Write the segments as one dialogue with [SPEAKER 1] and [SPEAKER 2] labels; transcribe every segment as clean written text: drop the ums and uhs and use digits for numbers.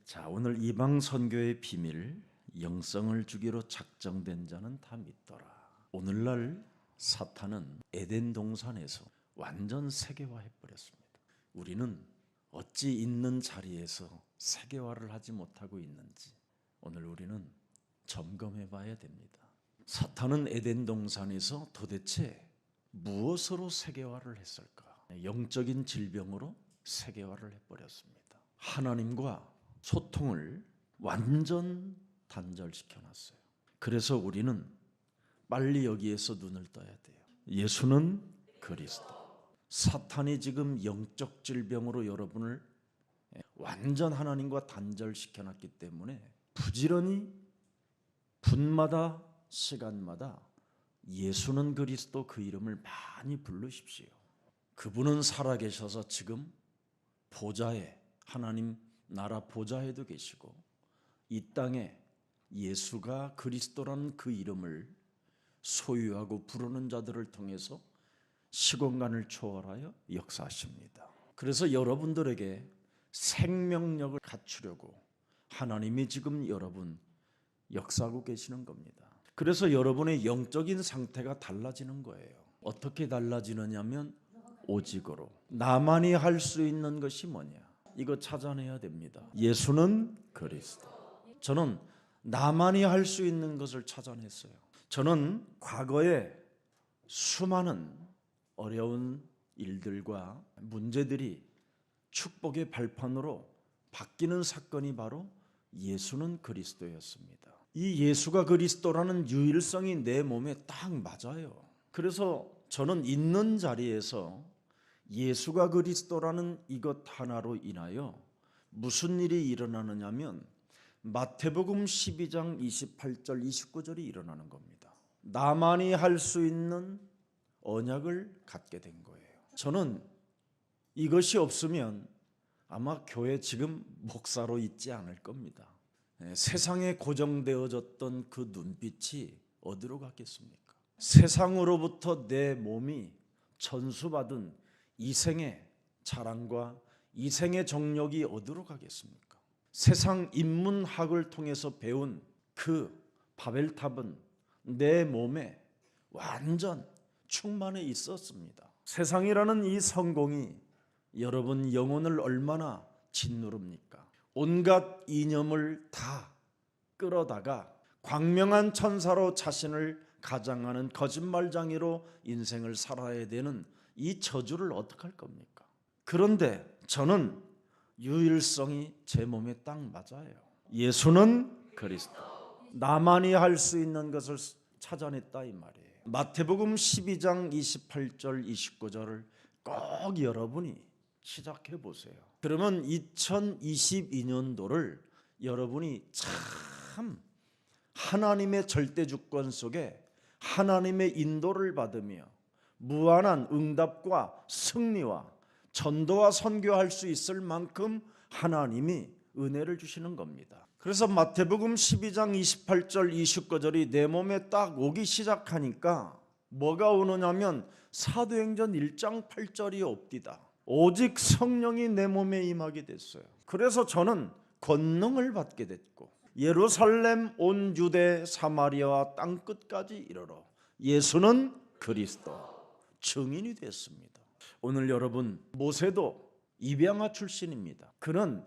[SPEAKER 1] 자, 오늘 이방 선교의 비밀, 영성을 주기로 작정된 자는 다 믿더라. 오늘날 사탄은 에덴 동산에서 완전 세계화해 버렸습니다. 우리는 어찌 있는 자리에서 세계화를 하지 못하고 있는지 오늘 우리는 점검해 봐야 됩니다. 사탄은 에덴 동산에서 도대체 무엇으로 세계화를 했을까? 영적인 질병으로 세계화를 해버렸습니다. 하나님과 소통을 완전 단절시켜 놨어요. 그래서 우리는 빨리 여기에서 눈을 떠야 돼요. 예수는 그리스도. 사탄이 지금 영적 질병으로 여러분을 완전 하나님과 단절시켜 놨기 때문에 부지런히 분마다 시간마다 예수는 그리스도 그 이름을 많이 부르십시오. 그분은 살아계셔서 지금 보좌에 하나님 나라 보좌에도 계시고 이 땅에 예수가 그리스도라는 그 이름을 소유하고 부르는 자들을 통해서 시공간을 초월하여 역사하십니다. 그래서 여러분들에게 생명력을 갖추려고 하나님이 지금 여러분 역사하고 계시는 겁니다. 그래서 여러분의 영적인 상태가 달라지는 거예요. 어떻게 달라지느냐면 오직으로 나만이 할 수 있는 것이 뭐냐? 이거 찾아내야 됩니다. 예수는 그리스도. 저는 나만이 할 수 있는 것을 찾아냈어요. 저는 과거에 수많은 어려운 일들과 문제들이 축복의 발판으로 바뀌는 사건이 바로 예수는 그리스도였습니다. 이 예수가 그리스도라는 유일성이 내 몸에 딱 맞아요. 그래서 저는 있는 자리에서 예수가 그리스도라는 이것 하나로 인하여 무슨 일이 일어나느냐면 마태복음 12장 28절 29절이 일어나는 겁니다. 나만이 할 수 있는 언약을 갖게 된 거예요. 저는 이것이 없으면 아마 교회 지금 목사로 있지 않을 겁니다. 세상에 고정되어졌던 그 눈빛이 어디로 갔겠습니까? 세상으로부터 내 몸이 전수받은 이생의 자랑과 이생의 정력이 어디로 가겠습니까? 세상 인문학을 통해서 배운 그 바벨탑은 내 몸에 완전 충만해 있었습니다. 세상이라는 이 성공이 여러분 영혼을 얼마나 짓누릅니까? 온갖 이념을 다 끌어다가 광명한 천사로 자신을 가장하는 거짓말장이로 인생을 살아야 되는 이 저주를 어떡할 겁니까? 그런데 저는 유일성이 제 몸에 딱 맞아요. 예수는 그리스도. 나만이 할 수 있는 것을 찾아냈다 이 말이에요. 마태복음 12장 28절 29절을 꼭 여러분이 시작해 보세요. 그러면 2022년도를 여러분이 참 하나님의 절대 주권 속에 하나님의 인도를 받으며 무한한 응답과 승리와 전도와 선교할 수 있을 만큼 하나님이 은혜를 주시는 겁니다. 그래서 마태복음 12장 28절 29절이 내 몸에 딱 오기 시작하니까 뭐가 오느냐면 사도행전 1장 8절이 옵디다. 오직 성령이 내 몸에 임하게 됐어요. 그래서 저는 권능을 받게 됐고 예루살렘 온 유대 사마리아와 땅끝까지 이르러 예수는 그리스도 증인이 됐습니다. 오늘 여러분 모세도 입양아 출신입니다. 그는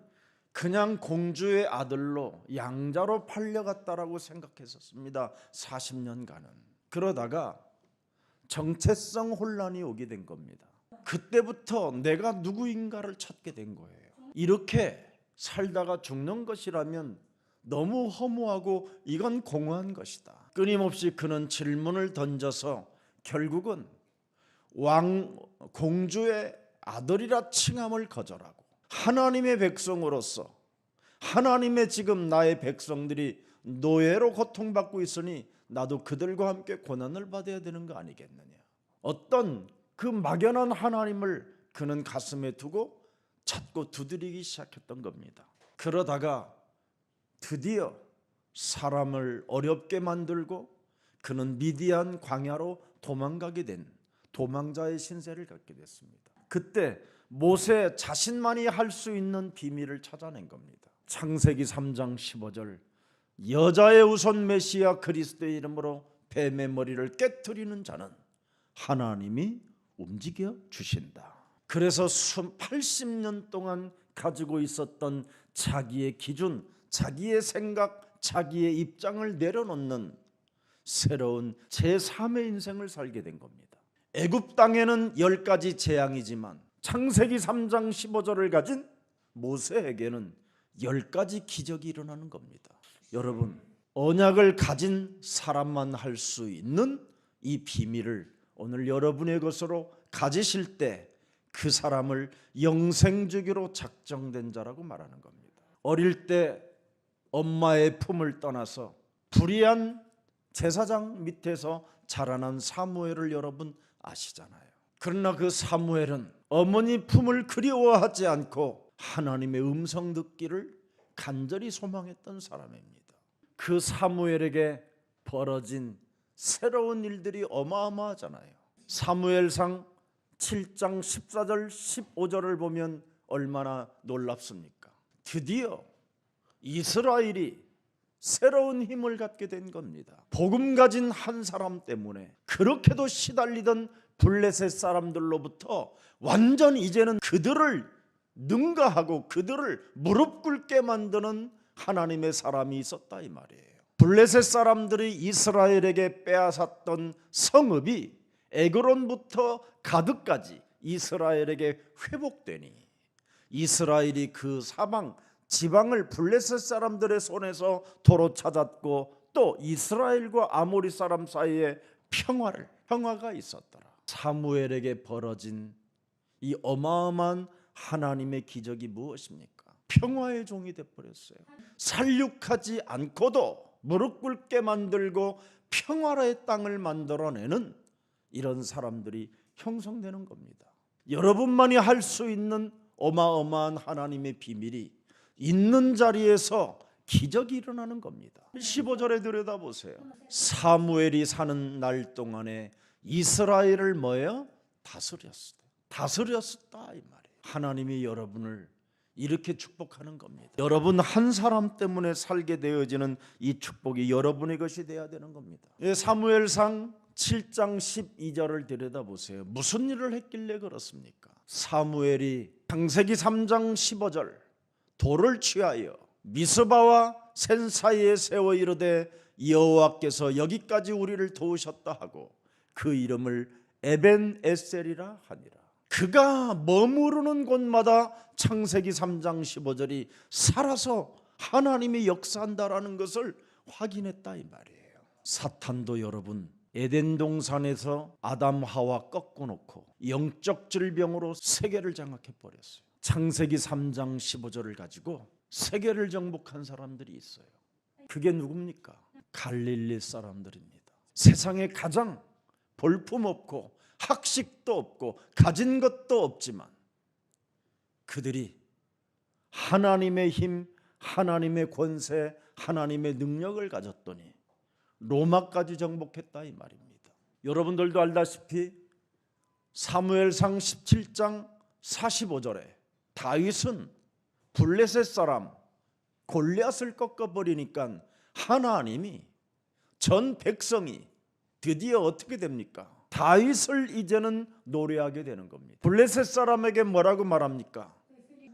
[SPEAKER 1] 그냥 공주의 아들로 양자로 팔려갔다라고 생각했었습니다. 40년간은. 그러다가 정체성 혼란이 오게 된 겁니다. 그때부터 내가 누구인가를 찾게 된 거예요. 이렇게 살다가 죽는 것이라면 너무 허무하고 이건 공허한 것이다. 끊임없이 그는 질문을 던져서 결국은 공주의 아들이라 칭함을 거절하고 하나님의 백성으로서 하나님의 지금 나의 백성들이 노예로 고통받고 있으니 나도 그들과 함께 고난을 받아야 되는 거 아니겠느냐. 어떤 그 막연한 하나님을 그는 가슴에 두고 찾고 두드리기 시작했던 겁니다. 그러다가 드디어 사람을 어렵게 만들고 그는 미디안 광야로 도망가게 된 도망자의 신세를 갖게 됐습니다. 그때 모세 자신만이 할 수 있는 비밀을 찾아낸 겁니다. 창세기 3장 15절 여자의 우선 메시아 그리스도의 이름으로 뱀의 머리를 깨트리는 자는 하나님이 움직여 주신다. 그래서 80년 동안 가지고 있었던 자기의 기준, 자기의 생각, 자기의 입장을 내려놓는 새로운 제3의 인생을 살게 된 겁니다. 애굽 땅에는 10가지 재앙이지만 창세기 3장 15절을 가진 모세에게는 10가지 기적이 일어나는 겁니다. 여러분, 언약을 가진 사람만 할 수 있는 이 비밀을 오늘 여러분의 것으로 가지실 때 그 사람을 영생주기로 작정된 자라고 말하는 겁니다. 어릴 때 엄마의 품을 떠나서 불의한 제사장 밑에서 자라난 사무엘을 여러분 아시잖아요. 그러나 그 사무엘은 어머니 품을 그리워하지 않고 하나님의 음성 듣기를 간절히 소망했던 사람입니다. 그 사무엘에게 벌어진 새로운 일들이 어마어마하잖아요. 사무엘상 7장 14절 15절을 보면 얼마나 놀랍습니까? 드디어 이스라엘이 새로운 힘을 갖게 된 겁니다. 복음 가진 한 사람 때문에 그렇게도 시달리던 블레셋 사람들로부터 완전 이제는 그들을 능가하고 그들을 무릎 꿇게 만드는 하나님의 사람이 있었다 이 말이에요. 블레셋 사람들이 이스라엘에게 빼앗았던 성읍이 에그론부터 가드까지 이스라엘에게 회복되니 이스라엘이 그 사방 지방을 블레셋 사람들의 손에서 도로 찾았고 또 이스라엘과 아모리 사람 사이에 평화가 있었더라. 사무엘에게 벌어진 이 어마어마한 하나님의 기적이 무엇입니까? 평화의 종이 되어버렸어요. 살육하지 않고도 무릎 꿇게 만들고 평화의 땅을 만들어내는 이런 사람들이 형성되는 겁니다. 여러분만이 할 수 있는 어마어마한 하나님의 비밀이 있는 자리에서 기적이 일어나는 겁니다. 15절에 들여다보세요. 사무엘이 사는 날 동안에 이스라엘을 뭐예요? 다스렸다 이 말이에요. 하나님이 여러분을 이렇게 축복하는 겁니다. 여러분 한 사람 때문에 살게 되어지는 이 축복이 여러분의 것이 되어야 되는 겁니다. 사무엘상 7장 12절을 들여다보세요. 무슨 일을 했길래 그렇습니까? 사무엘이 창세기 3장 15절 돌을 취하여 미스바와 센 사이에 세워 이르되 여호와께서 여기까지 우리를 도우셨다 하고 그 이름을 에벤에셀이라 하니라. 그가 머무르는 곳마다 창세기 3장 15절이 살아서 하나님이 역사한다라는 것을 확인했다 이 말이에요. 사탄도 여러분 에덴 동산에서 아담 하와 꺾어놓고 영적 질병으로 세계를 장악해 버렸어요. 창세기 3장 15절을 가지고 세계를 정복한 사람들이 있어요. 그게 누굽니까? 갈릴리 사람들입니다. 세상에 가장 볼품없고 학식도 없고 가진 것도 없지만 그들이 하나님의 힘, 하나님의 권세, 하나님의 능력을 가졌더니 로마까지 정복했다 이 말입니다. 여러분들도 알다시피 사무엘상 17장 45절에 다윗은 블레셋 사람 골리앗을 꺾어버리니까 하나님이 전 백성이 드디어 어떻게 됩니까? 다윗을 이제는 노래하게 되는 겁니다. 블레셋 사람에게 뭐라고 말합니까?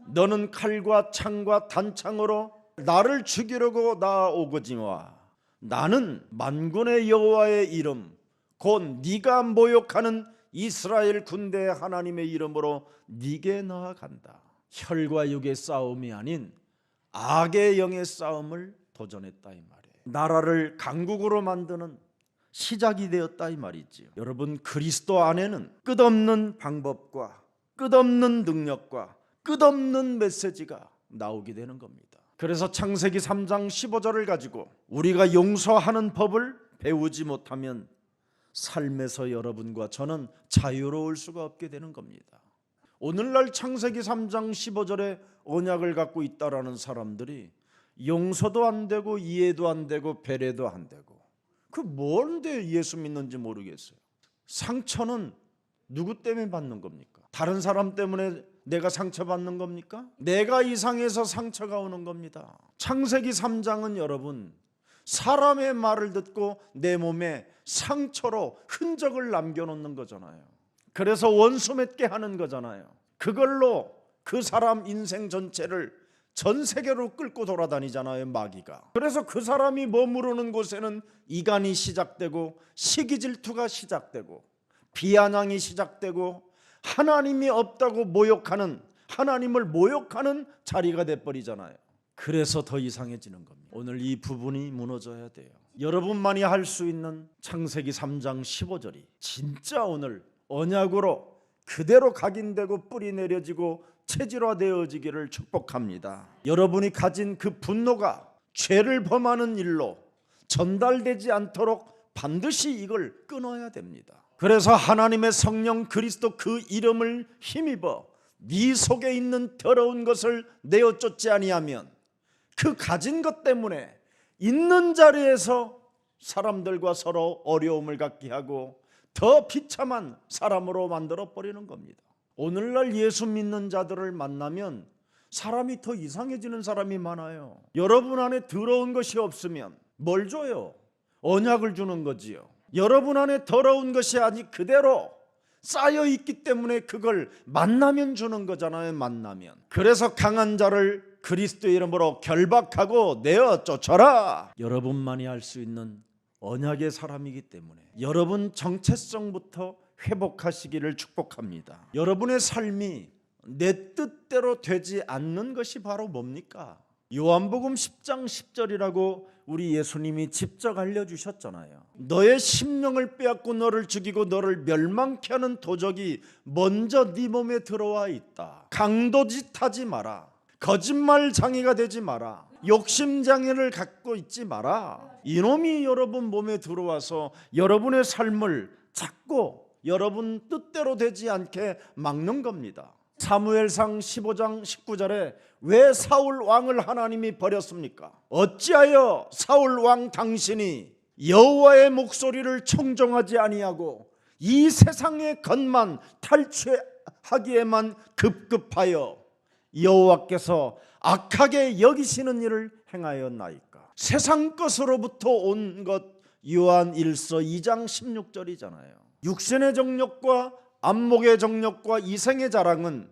[SPEAKER 1] 너는 칼과 창과 단창으로 나를 죽이려고 나오거니와 나는 만군의 여호와의 이름 곧 네가 모욕하는 이스라엘 군대의 하나님의 이름으로 네게 나아간다. 혈과 육의 싸움이 아닌 악의 영의 싸움을 도전했다 이 말이에요. 나라를 강국으로 만드는 시작이 되었다 이 말이지요. 여러분 그리스도 안에는 끝없는 방법과 끝없는 능력과 끝없는 메시지가 나오게 되는 겁니다. 그래서 창세기 3장 15절을 가지고 우리가 용서하는 법을 배우지 못하면 삶에서 여러분과 저는 자유로울 수가 없게 되는 겁니다. 오늘날 창세기 3장 15절에 언약을 갖고 있다라는 사람들이 용서도 안 되고 이해도 안 되고 배려도 안 되고 그 뭔데 예수 믿는지 모르겠어요. 상처는 누구 때문에 받는 겁니까? 다른 사람 때문에 내가 상처받는 겁니까? 내가 이상해서 상처가 오는 겁니다. 창세기 3장은 여러분 사람의 말을 듣고 내 몸에 상처로 흔적을 남겨놓는 거잖아요. 그래서 원수 맺게 하는 거잖아요. 그걸로 그 사람 인생 전체를 전 세계로 끌고 돌아다니잖아요, 마귀가. 그래서 그 사람이 머무르는 곳에는 이간이 시작되고 시기 질투가 시작되고 비아냥이 시작되고 하나님이 없다고 모욕하는, 하나님을 모욕하는 자리가 돼버리잖아요. 그래서 더 이상해지는 겁니다. 오늘 이 부분이 무너져야 돼요. 여러분만이 할 수 있는 창세기 3장 15절이 진짜 오늘 언약으로 그대로 각인되고 뿌리 내려지고 체질화되어지기를 축복합니다. 여러분이 가진 그 분노가 죄를 범하는 일로 전달되지 않도록 반드시 이걸 끊어야 됩니다. 그래서 하나님의 성령 그리스도 그 이름을 힘입어 네 속에 있는 더러운 것을 내어 쫓지 아니하면 그 가진 것 때문에 있는 자리에서 사람들과 서로 어려움을 갖게 하고 더 비참한 사람으로 만들어 버리는 겁니다. 오늘날 예수 믿는 자들을 만나면 사람이 더 이상해지는 사람이 많아요. 여러분 안에 더러운 것이 없으면 뭘 줘요? 언약을 주는 거지요. 여러분 안에 더러운 것이 아직 그대로 쌓여 있기 때문에 그걸 만나면 주는 거잖아요. 만나면. 그래서 강한 자를 그리스도의 이름으로 결박하고 내어 쫓아라. 여러분만이 할 수 있는 언약의 사람이기 때문에 여러분 정체성부터 회복하시기를 축복합니다. 여러분의 삶이 내 뜻대로 되지 않는 것이 바로 뭡니까? 요한복음 10장 10절이라고 우리 예수님이 직접 알려주셨잖아요. 너의 심령을 빼앗고 너를 죽이고 너를 멸망케 하는 도적이 먼저 네 몸에 들어와 있다. 강도짓하지 마라. 거짓말장애가 되지 마라. 욕심장애를 갖고 있지 마라. 이놈이 여러분 몸에 들어와서 여러분의 삶을 자꾸 여러분 뜻대로 되지 않게 막는 겁니다. 사무엘상 15장 19절에 왜 사울 왕을 하나님이 버렸습니까? 어찌하여 사울 왕 당신이 여호와의 목소리를 청종하지 아니하고 이 세상의 것만 탈취하기에만 급급하여 여호와께서 악하게 여기시는 일을 행하였나이까? 세상 것으로부터 온 것 요한 1서 2장 16절이잖아요. 육신의 정욕과 안목의 정욕과 이생의 자랑은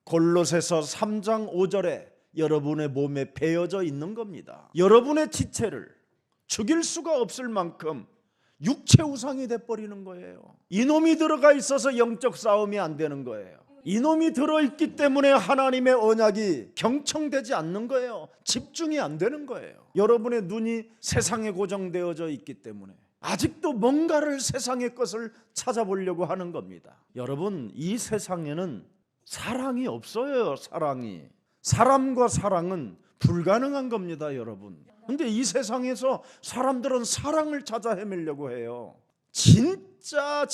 [SPEAKER 1] 골로새서 3장 5절에 여러분의 몸에 배어져 있는 겁니다. 여러분의 지체를 죽일 수가 없을 만큼 육체 우상이 돼버리는 거예요. 이놈이 들어가 있어서 영적 싸움이 안 되는 거예요. 이놈이 들어있기 때문에 하나님의 언약이 경청되지 않는 거예요. 집중이 안 되는 거예요. 여러분의 눈이 세상에 고정되어져 있기 때문에 아직도 뭔가를 세상의 것을 찾아보려고 하는 겁니다. 여러분, 이 세상에는 사랑이 없어요. 사랑이. 사람과 사랑은 불가능한 겁니다, 여러분. 근데 이 세상에서 사람들은 사랑을 찾아 헤매려고 해요. 진짜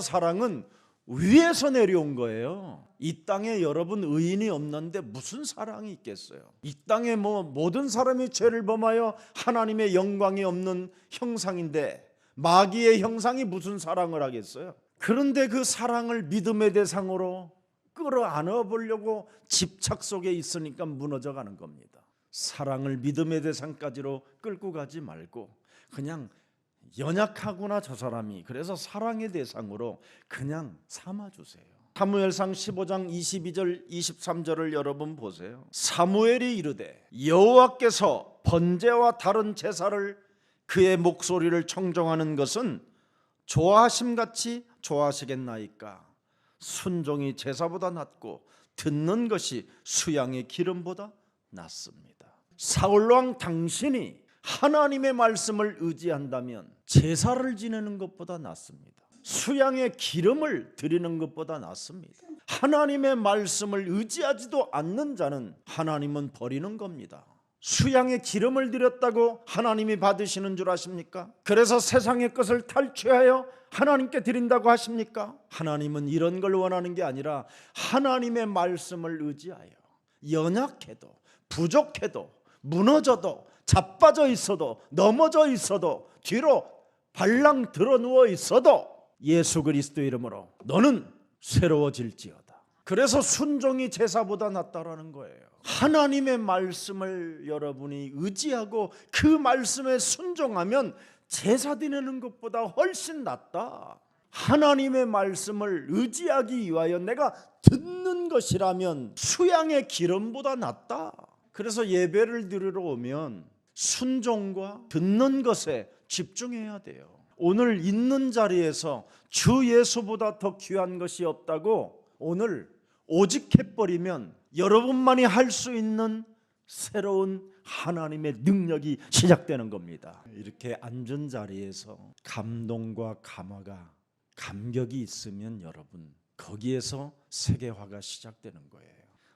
[SPEAKER 1] 사랑은 위에서 내려온 거예요. 이 땅에 여러분 의인이 없는데 무슨 사랑이 있겠어요? 이 땅에 모든 사람이 죄를 범하여 하나님의 영광이 없는 형상인데 마귀의 형상이 무슨 사랑을 하겠어요? 그런데 그 사랑을 믿음의 대상으로 끌어안아 보려고 집착 속에 있으니까 무너져 가는 겁니다. 사랑을 믿음의 대상까지로 끌고 가지 말고 그냥 연약하구나 저 사람이, 그래서 사랑의 대상으로 그냥 삼아주세요. 사무엘상 15장 22절 23절을 여러분 보세요. 사무엘이 이르되 여호와께서 번제와 다른 제사를 그의 목소리를 청종하는 것은 좋아하심같이 좋아하시겠나이까? 순종이 제사보다 낫고 듣는 것이 수양의 기름보다 낫습니다. 사울왕 당신이 하나님의 말씀을 의지한다면 제사를 지내는 것보다 낫습니다. 수양의 기름을 드리는 것보다 낫습니다. 하나님의 말씀을 의지하지도 않는 자는 하나님은 버리는 겁니다. 수양의 기름을 드렸다고 하나님이 받으시는 줄 아십니까? 그래서 세상의 것을 탈취하여 하나님께 드린다고 하십니까? 하나님은 이런 걸 원하는 게 아니라 하나님의 말씀을 의지하여 연약해도 부족해도 무너져도 자빠져 있어도 넘어져 있어도 뒤로 발랑 들어 누워 있어도 예수 그리스도 이름으로 너는 새로워질지어다. 그래서 순종이 제사보다 낫다라는 거예요. 하나님의 말씀을 여러분이 의지하고 그 말씀에 순종하면 제사 드리는 것보다 훨씬 낫다. 하나님의 말씀을 의지하기 위하여 내가 듣는 것이라면 수양의 기름보다 낫다. 그래서 예배를 드리러 오면 순종과 듣는 것에 집중해야 돼요. 오늘 있는 자리에서 주 예수보다 더 귀한 것이 없다고 오늘 오직 해버리면 여러분만이 할 수 있는 새로운 하나님의 능력이 시작되는 겁니다. 이렇게 앉은 자리에서 감동과 감화가 감격이 있으면 여러분 거기에서 세계화가 시작되는 거예요.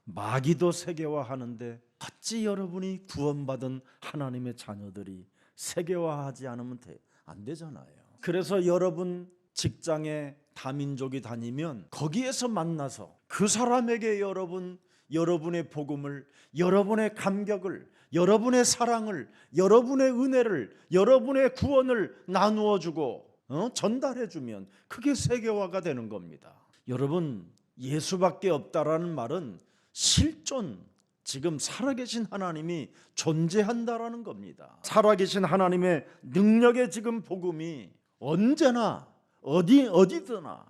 [SPEAKER 1] 마귀도 세계화하는데 어찌 여러분이 구원받은 하나님의 자녀들이 세계화하지 않으면 안 되잖아요. 그래서 여러분 직장에 다민족이 다니면 거기에서 만나서 그 사람에게 여러분의 복음을, 여러분의 감격을, 여러분의 사랑을, 여러분의 은혜를, 여러분의 구원을 나누어 주고 전달해 주면 그게 세계화가 되는 겁니다. 여러분 예수밖에 없다라는 말은 실존, 지금 살아계신 하나님이 존재한다라는 겁니다. 살아계신 하나님의 능력의 지금 복음이 언제나 어디드나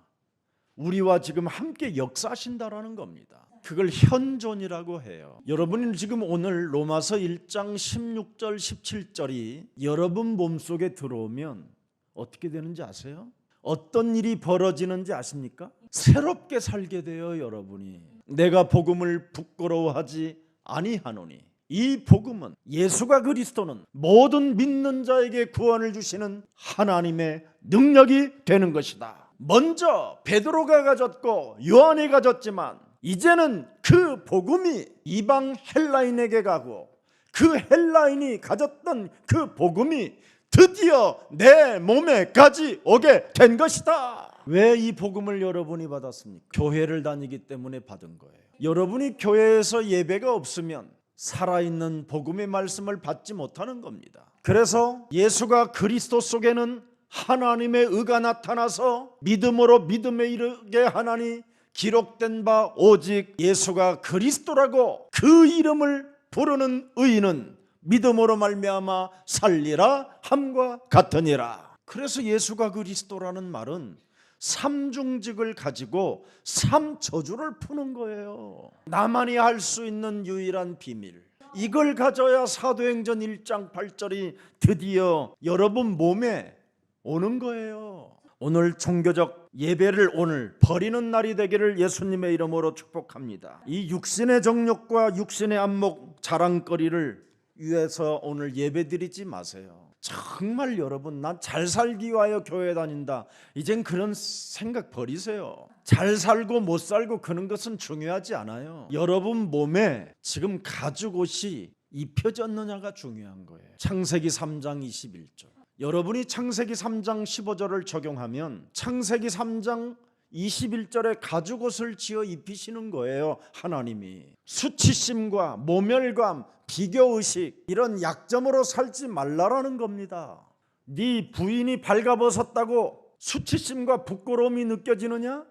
[SPEAKER 1] 우리와 지금 함께 역사하신다라는 겁니다. 그걸 현존이라고 해요. 여러분이 지금 오늘 로마서 1장 16절 17절이 여러분 몸속에 들어오면 어떻게 되는지 아세요? 어떤 일이 벌어지는지 아십니까? 새롭게 살게 돼요. 여러분이 내가 복음을 부끄러워하지 아니하노니 이 복음은 예수가 그리스도는 모든 믿는 자에게 구원을 주시는 하나님의 능력이 되는 것이다. 먼저 베드로가 가졌고 요한이 가졌지만 이제는 그 복음이 이방 헬라인에게 가고 그 헬라인이 가졌던 그 복음이 드디어 내 몸에까지 오게 된 것이다. 왜 이 복음을 여러분이 받았습니까? 교회를 다니기 때문에 받은 거예요. 여러분이 교회에서 예배가 없으면 살아있는 복음의 말씀을 받지 못하는 겁니다. 그래서 예수가 그리스도 속에는 하나님의 의가 나타나서 믿음으로 믿음에 이르게 하나니 기록된 바 오직 예수가 그리스도라고 그 이름을 부르는 의인은 믿음으로 말미암아 살리라 함과 같으니라. 그래서 예수가 그리스도라는 말은 삼중직을 가지고 삼저주를 푸는 거예요. 나만이 할 수 있는 유일한 비밀, 이걸 가져야 사도행전 1장 8절이 드디어 여러분 몸에 오는 거예요. 오늘 종교적 예배를 오늘 버리는 날이 되기를 예수님의 이름으로 축복합니다. 이 육신의 정욕과 육신의 안목 자랑거리를 위해서 오늘 예배드리지 마세요. 정말 여러분 난 잘 살기 위하여 교회 다닌다, 이젠 그런 생각 버리세요. 잘 살고 못 살고 그런 것은 중요하지 않아요. 여러분 몸에 지금 가죽옷이 입혀졌느냐가 중요한 거예요. 창세기 3장 21절, 여러분이 창세기 3장 15절을 적용하면 창세기 3장 21절에 가죽옷을 지어 입히시는 거예요. 하나님이 수치심과 모멸감, 비교의식 이런 약점으로 살지 말라라는 겁니다. 네 부인이 발가벗었다고 수치심과 부끄러움이 느껴지느냐?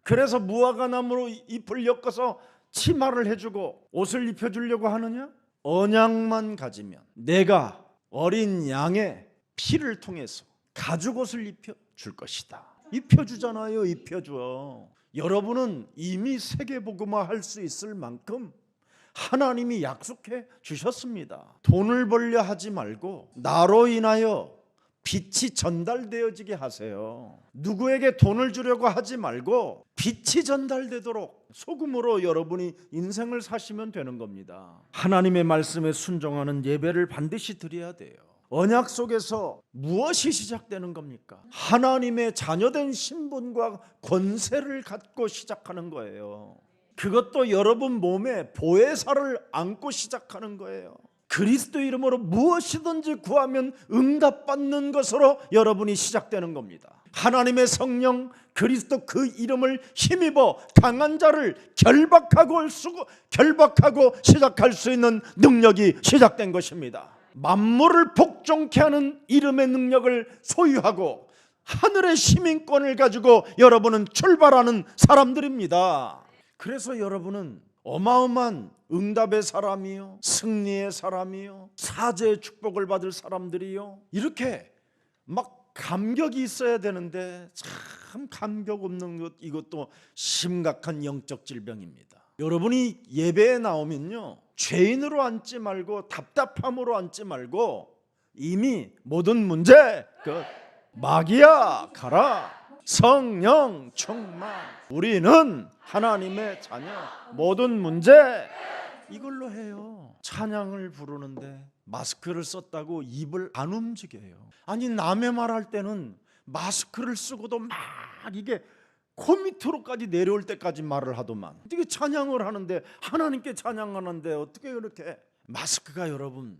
[SPEAKER 1] 그래서 무화과나무로 잎을 엮어서 치마를 해주고 옷을 입혀주려고 하느냐? 언약만 가지면 내가 어린 양의 피를 통해서 가죽옷을 입혀줄 것이다. 입혀주잖아요. 입혀줘. 여러분은 이미 세계복음화 할 수 있을 만큼 하나님이 약속해 주셨습니다. 돈을 벌려 하지 말고 나로 인하여 빛이 전달되어지게 하세요. 누구에게 돈을 주려고 하지 말고 빛이 전달되도록 소금으로 여러분이 인생을 사시면 되는 겁니다. 하나님의 말씀에 순종하는 예배를 반드시 드려야 돼요. 언약 속에서 무엇이 시작되는 겁니까? 하나님의 자녀된 신분과 권세를 갖고 시작하는 거예요. 그것도 여러분 몸에 보혜사를 안고 시작하는 거예요. 그리스도 이름으로 무엇이든지 구하면 응답받는 것으로 여러분이 시작되는 겁니다. 하나님의 성령 그리스도 그 이름을 힘입어 강한 자를 결박하고 시작할 수 있는 능력이 시작된 것입니다. 만물을 복종케 하는 이름의 능력을 소유하고 하늘의 시민권을 가지고 여러분은 출발하는 사람들입니다. 그래서 여러분은 어마어마한 응답의 사람이요, 승리의 사람이요, 사제의 축복을 받을 사람들이요, 이렇게 막 감격이 있어야 되는데 참 감격 없는 것, 이것도 심각한 영적 질병입니다. 여러분이 예배에 나오면요, 죄인으로 앉지 말고 답답함으로 앉지 말고 이미 모든 문제 끝, 마귀야 가라, 성령 충만, 우리는 하나님의 자녀, 모든 문제 이걸로 해요. 찬양을 부르는데 마스크를 썼다고 입을 안 움직여요. 아니 남의 말할 때는 마스크를 쓰고도 막 이게 코 밑으로까지 내려올 때까지 말을 하더만, 어떻게 찬양을 하는데, 하나님께 찬양하는데 어떻게 그렇게 마스크가 여러분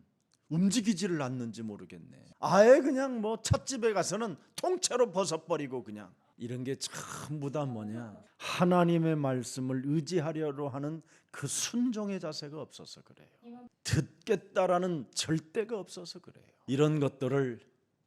[SPEAKER 1] 움직이지를 않는지 모르겠네. 아예 그냥 뭐 찻집에 가서는 통째로 벗어버리고 그냥, 이런 게 전부 다 뭐냐, 하나님의 말씀을 의지하려고 하는 그 순종의 자세가 없어서 그래요. 듣겠다라는 절대가 없어서 그래요. 이런 것들을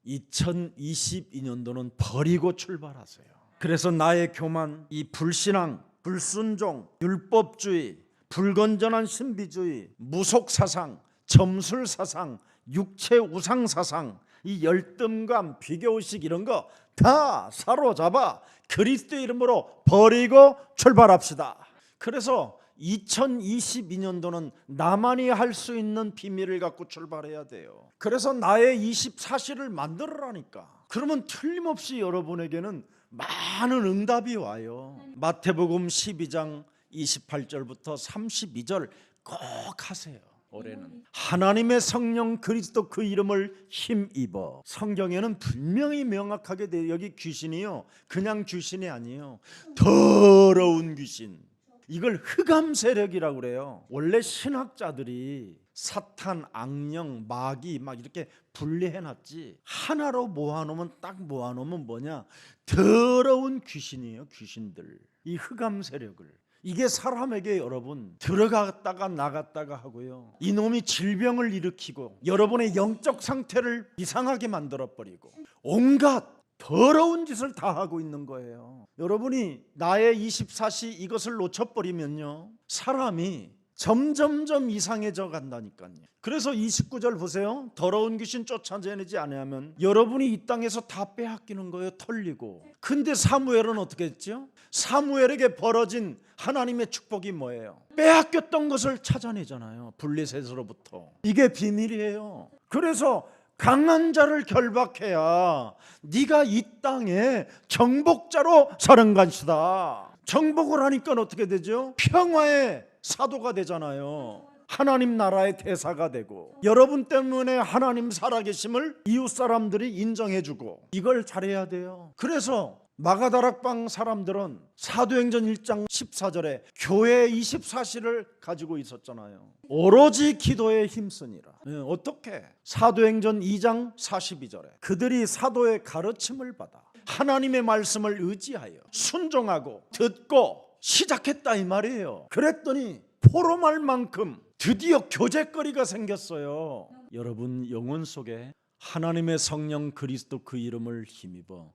[SPEAKER 1] 2022년도는 버리고 출발하세요. 그래서 나의 교만, 이 불신앙, 불순종, 율법주의, 불건전한 신비주의, 무속사상, 점술사상, 육체 우상사상, 이 열등감, 비교의식 이런 거 다 사로잡아 그리스도의 이름으로 버리고 출발합시다. 그래서 2022년도는 나만이 할 수 있는 비밀을 갖고 출발해야 돼요. 그래서 나의 24시를 만들어라니까. 그러면 틀림없이 여러분에게는 많은 응답이 와요. 마태복음 12장 28절부터 32절 꼭 하세요. 올해는 하나님의 성령 그리스도 그 이름을 힘입어. 성경에는 분명히 명확하게 돼요. 여기 귀신이요, 그냥 귀신이 아니에요. 더러운 귀신. 이걸 흑암 세력이라고 그래요. 원래 신학자들이 사탄, 악령, 마귀 막 이렇게 분리해놨지, 하나로 모아놓으면 딱 모아놓으면 뭐냐, 더러운 귀신이에요. 귀신들, 이 흑암 세력을. 이게 사람에게 여러분 들어갔다가 나갔다가 하고요, 이놈이 질병을 일으키고 여러분의 영적 상태를 이상하게 만들어버리고 온갖 더러운 짓을 다 하고 있는 거예요. 여러분이 나의 24시 이것을 놓쳐버리면요, 사람이 점점점 이상해져 간다니까요. 그래서 29절 보세요. 더러운 귀신 쫓아내지 않으면 여러분이 이 땅에서 다 빼앗기는 거예요. 털리고. 근데 사무엘은 어떻게 했죠? 사무엘에게 벌어진 하나님의 축복이 뭐예요? 빼앗겼던 것을 찾아내잖아요. 블레셋으로부터. 이게 비밀이에요. 그래서 강한 자를 결박해야 네가 이 땅에 정복자로 서는 것이다. 정복을 하니까 어떻게 되죠? 평화의 사도가 되잖아요. 하나님 나라의 대사가 되고, 여러분 때문에 하나님 살아계심을 이웃 사람들이 인정해주고, 이걸 잘해야 돼요. 그래서 마가다락방 사람들은 사도행전 1장 14절에 교회 24시를 가지고 있었잖아요. 오로지 기도에 힘쓰니라. 어떻게? 사도행전 2장 42절에 그들이 사도의 가르침을 받아 하나님의 말씀을 의지하여 순종하고 듣고 시작했다 이 말이에요. 그랬더니 포로말만큼 드디어 교제거리가 생겼어요. 여러분 영혼 속에 하나님의 성령 그리스도 그 이름을 힘입어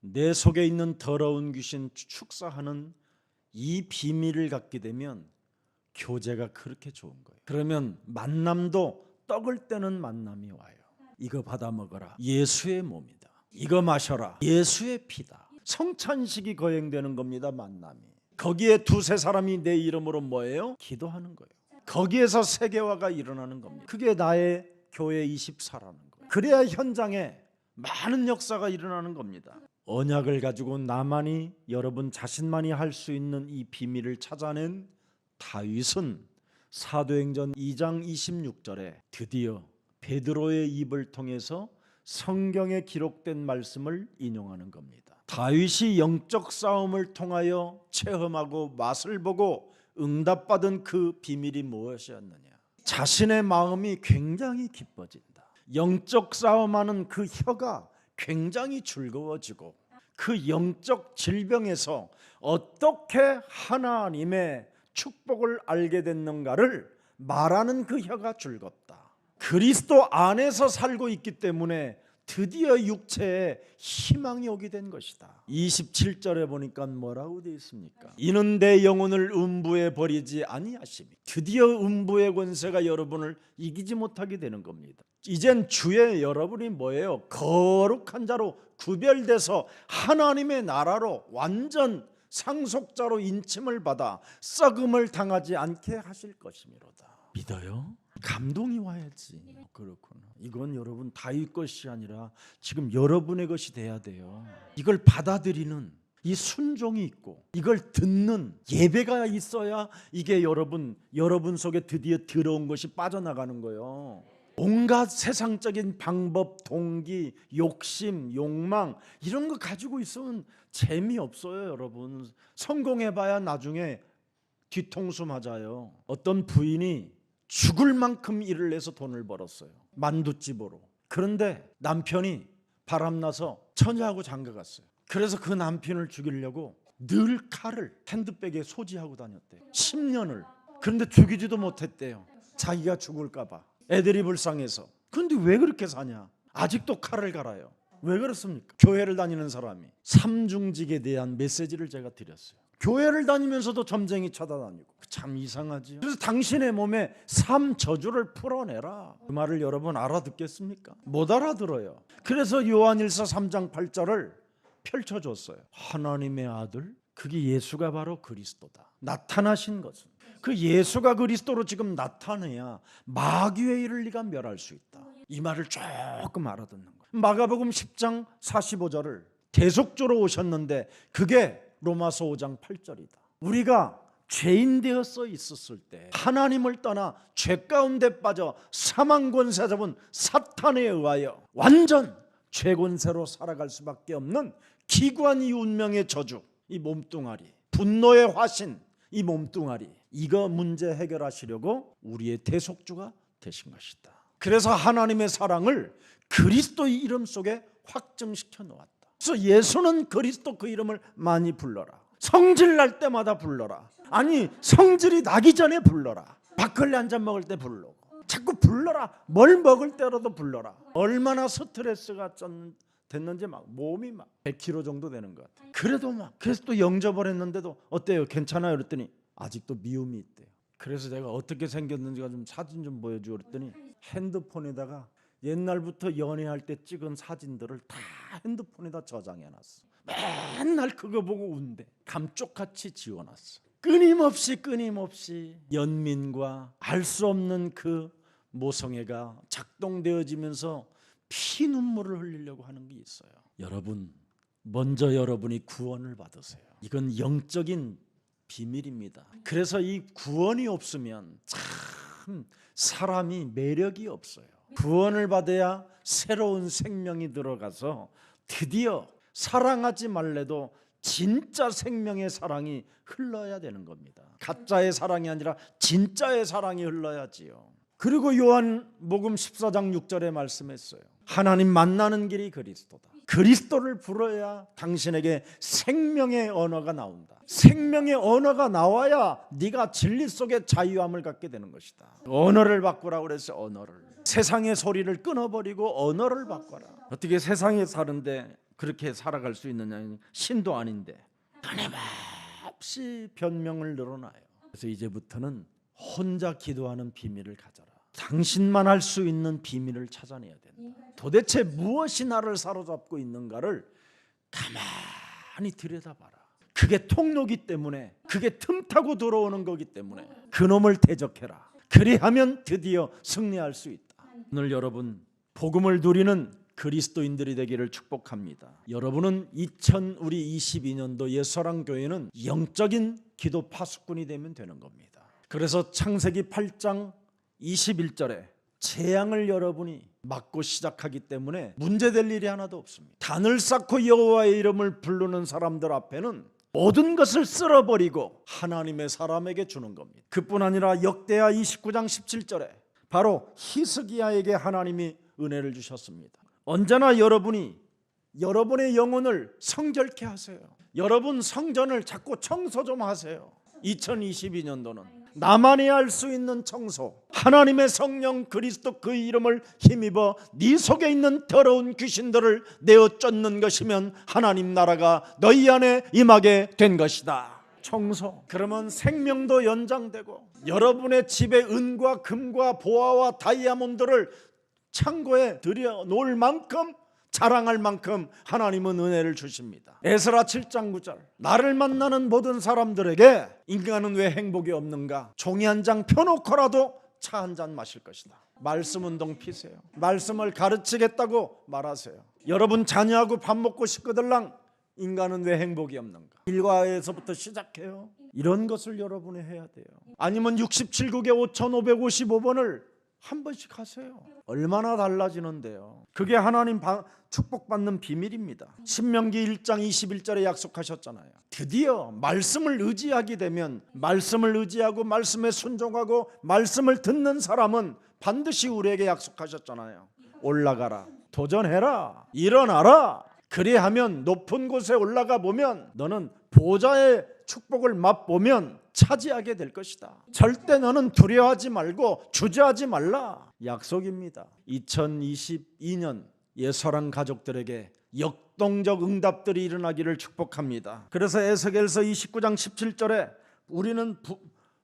[SPEAKER 1] 내 속에 있는 더러운 귀신 축사하는 이 비밀을 갖게 되면 교제가 그렇게 좋은 거예요. 그러면 만남도 떡을 떼는 만남이 와요. 이거 받아 먹어라, 예수의 몸이다. 이거 마셔라, 예수의 피다. 성찬식이 거행되는 겁니다. 만남이. 거기에 두세 사람이 내 이름으로 뭐예요? 기도하는 거예요. 거기에서 세계화가 일어나는 겁니다. 그게 나의 교회 24라는 거예요. 그래야 현장에 많은 역사가 일어나는 겁니다. 언약을 가지고 나만이, 여러분 자신만이 할 수 있는 이 비밀을 찾아낸 다윗은 사도행전 2장 26절에 드디어 베드로의 입을 통해서 성경에 기록된 말씀을 인용하는 겁니다. 다윗이 영적 싸움을 통하여 체험하고 맛을 보고 응답받은 그 비밀이 무엇이었느냐? 자신의 마음이 굉장히 기뻐진다. 영적 싸움하는 그 혀가 굉장히 즐거워지고, 그 영적 질병에서 어떻게 하나님의 축복을 알게 됐는가를 말하는 그 혀가 즐겁다. 그리스도 안에서 살고 있기 때문에 드디어 육체에 희망이 오게 된 것이다. 27절에 보니까 뭐라고 되어 있습니까? 이는 내 영혼을 음부에 버리지 아니하시니. 드디어 음부의 권세가 여러분을 이기지 못하게 되는 겁니다. 이젠 주의 여러분이 뭐예요? 거룩한 자로 구별돼서 하나님의 나라로 완전 상속자로 인침을 받아 썩음을 당하지 않게 하실 것이미로다. 믿어요? 감동이 와야지. 그렇구나. 이건 여러분 다윗 것이 아니라 지금 여러분의 것이 돼야 돼요. 이걸 받아들이는 이 순종이 있고 이걸 듣는 예배가 있어야 이게 여러분 속에 드디어 들어온 것이 빠져나가는 거예요. 온갖 세상적인 방법, 동기, 욕심, 욕망 이런 거 가지고 있으면 재미없어요. 여러분 성공해봐야 나중에 뒤통수 맞아요. 어떤 부인이 죽을 만큼 일을 해서 돈을 벌었어요. 만두집으로. 그런데 남편이 바람나서 처녀하고 장가갔어요. 그래서 그 남편을 죽이려고 늘 칼을 핸드백에 소지하고 다녔대요. 10년을. 그런데 죽이지도 못했대요. 자기가 죽을까 봐. 애들이 불쌍해서. 그런데 왜 그렇게 사냐? 아직도 칼을 갈아요. 왜 그렇습니까? 교회를 다니는 사람이 삼중직에 대한 메시지를 제가 드렸어요. 교회를 다니면서도 점쟁이 찾아다니고 참 이상하지요. 그래서 당신의 몸에 삶 저주를 풀어내라. 그 말을 여러분 알아듣겠습니까? 못 알아들어요. 그래서 요한일서 3장 8절을 펼쳐줬어요. 하나님의 아들, 그게 예수가 바로 그리스도다. 나타나신 것은 그 예수가 그리스도로 지금 나타내야 마귀의 일을 네가 멸할 수 있다. 이 말을 조금 알아듣는 거예요. 마가복음 10장 45절을 대속주로 오셨는데 그게 로마서 5장 8절이다. 우리가 죄인 되어서 있었을 때 하나님을 떠나 죄 가운데 빠져 사망 권세 잡은 사탄에 의하여 완전 죄 권세로 살아갈 수밖에 없는 기구한 이 운명의 저주, 이 몸뚱아리, 분노의 화신, 이 몸뚱아리, 이거 문제 해결하시려고 우리의 대속주가 되신 것이다. 그래서 하나님의 사랑을 그리스도의 이름 속에 확증시켜 놓았다. 그래서 예수는 그리스도 그 이름을 많이 불러라. 성질 날 때마다 불러라. 아니 성질이 나기 전에 불러라. 막걸리 한 잔 먹을 때 부르고 자꾸 불러라. 뭘 먹을 때라도 불러라. 얼마나 스트레스가 됐는지 막 몸이 막 100kg 정도 되는 것 같아요. 그래도 막 그래서 또 영접을 했는데도 어때요? 괜찮아요? 그랬더니 아직도 미움이 있대요. 그래서 제가 어떻게 생겼는지가 좀 사진 좀 보여주고 그랬더니 핸드폰에다가 옛날부터 연애할 때 찍은 사진들을 다 핸드폰에다 저장해놨어. 맨날 그거 보고 운대. 감쪽같이 지워놨어. 끊임없이 연민과 알 수 없는 그 모성애가 작동되어지면서 피눈물을 흘리려고 하는 게 있어요. 여러분, 먼저 여러분이 구원을 받으세요. 이건 영적인 비밀입니다. 그래서 이 구원이 없으면 참 사람이 매력이 없어요. 구원을 받아야 새로운 생명이 들어가서 드디어 사랑하지 말래도 진짜 생명의 사랑이 흘러야 되는 겁니다. 가짜의 사랑이 아니라 진짜의 사랑이 흘러야지요. 그리고 요한복음 14장 6절에 말씀했어요. 하나님 만나는 길이 그리스도다. 그리스도를 불어야 당신에게 생명의 언어가 나온다. 생명의 언어가 나와야 네가 진리 속에 자유함을 갖게 되는 것이다. 언어를 바꾸라고 그랬어요. 언어를. 세상의 소리를 끊어버리고 언어를 바꿔라. 어떻게 세상에 사는데 그렇게 살아갈 수 있느냐. 신도 아닌데 끊임없이 변명을 늘어나요. 그래서 이제부터는 혼자 기도하는 비밀을 가져라. 당신만 할 수 있는 비밀을 찾아내야 된다. 도대체 무엇이 나를 사로잡고 있는가를 가만히 들여다봐라. 그게 통로기 때문에, 그게 틈타고 들어오는 거기 때문에 그놈을 대적해라. 그리하면 드디어 승리할 수 있다. 오늘 여러분 복음을 누리는 그리스도인들이 되기를 축복합니다. 여러분은 2022년도 옛사랑교회는 영적인 기도 파수꾼이 되면 되는 겁니다. 그래서 창세기 8장 21절에 재앙을 여러분이 막고 시작하기 때문에 문제될 일이 하나도 없습니다. 단을 쌓고 여호와의 이름을 부르는 사람들 앞에는 모든 것을 쓸어버리고 하나님의 사람에게 주는 겁니다. 그뿐 아니라 역대하 29장 17절에 바로 히스기야에게 하나님이 은혜를 주셨습니다. 언제나 여러분이 여러분의 영혼을 성결케 하세요. 여러분 성전을 자꾸 청소 좀 하세요. 2022년도는 나만이 알 수 있는 청소, 하나님의 성령 그리스도 그 이름을 힘입어 네 속에 있는 더러운 귀신들을 내어 쫓는 것이면 하나님 나라가 너희 안에 임하게 된 것이다. 청소. 그러면 생명도 연장되고 여러분의 집에 은과 금과 보화와 다이아몬드를 창고에 들여 놓을 만큼, 자랑할 만큼 하나님은 은혜를 주십니다. 에스라 7장 9절. 나를 만나는 모든 사람들에게 인간은 왜 행복이 없는가? 종이 한 장 펴놓고라도 차 한 잔 마실 것이다. 말씀 운동 피세요. 말씀을 가르치겠다고 말하세요. 여러분 자녀하고 밥 먹고 싶거들랑 인간은 왜 행복이 없는가? 일과에서부터 시작해요. 이런 것을 여러분이 해야 돼요. 아니면 67국에 5555번을 한 번씩 하세요. 얼마나 달라지는데요. 그게 하나님 축복받는 비밀입니다. 신명기 1장 21절에 약속하셨잖아요. 드디어 말씀을 의지하게 되면, 말씀을 의지하고 말씀에 순종하고 말씀을 듣는 사람은 반드시 우리에게 약속하셨잖아요. 올라가라, 도전해라, 일어나라. 그리하면 높은 곳에 올라가 보면 너는 보좌의 축복을 맛보면 차지하게 될 것이다. 절대 너는 두려워하지 말고 주저하지 말라. 약속입니다. 2022년 예서랑 가족들에게 역동적 응답들이 일어나기를 축복합니다. 그래서 에스겔서 29장 17절에 우리는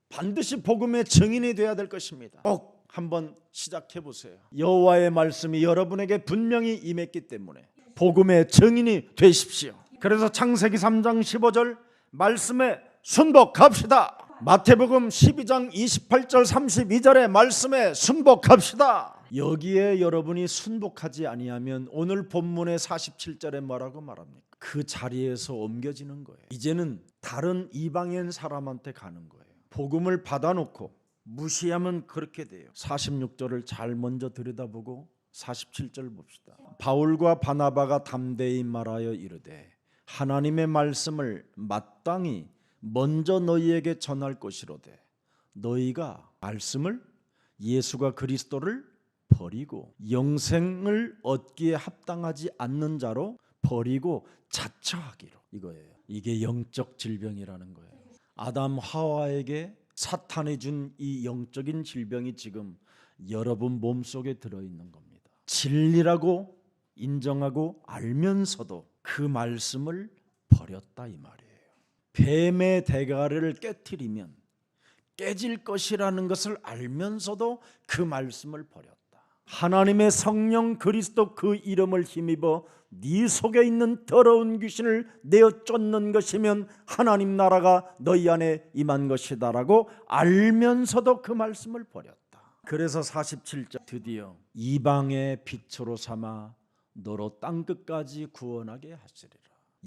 [SPEAKER 1] 반드시 복음의 증인이 되어야 될 것입니다. 꼭 한번 시작해 보세요. 여호와의 말씀이 여러분에게 분명히 임했기 때문에 복음의 증인이 되십시오. 그래서 창세기 3장 15절 말씀에 순복합시다. 마태복음 12장 28절 32절의 말씀에 순복합시다. 여기에 여러분이 순복하지 아니하면 오늘 본문의 47절에 뭐라고 말합니까? 그 자리에서 옮겨지는 거예요. 이제는 다른 이방인 사람한테 가는 거예요. 복음을 받아놓고 무시하면 그렇게 돼요. 46절을 잘 먼저 들여다보고 47절 봅시다. 바울과 바나바가 담대히 말하여 이르되 하나님의 말씀을 마땅히 먼저 너희에게 전할 것이로되 너희가 말씀을, 예수가 그리스도를 버리고 영생을 얻기에 합당하지 않는 자로 버리고 자처하기로. 이거예요. 이게 영적 질병이라는 거예요. 아담 하와에게 사탄이 준 이 영적인 질병이 지금 여러분 몸속에 들어있는 겁니다. 진리라고 인정하고 알면서도 그 말씀을 버렸다 이 말이에요. 뱀의 대가를 깨트리면 깨질 것이라는 것을 알면서도 그 말씀을 버렸다. 하나님의 성령 그리스도 그 이름을 힘입어 네 속에 있는 더러운 귀신을 내어 쫓는 것이면 하나님 나라가 너희 안에 임한 것이다라고 알면서도 그 말씀을 버렸다. 그래서 47절 드디어 이방의 빛으로 삼아 너로 땅끝까지 구원하게 하시리라.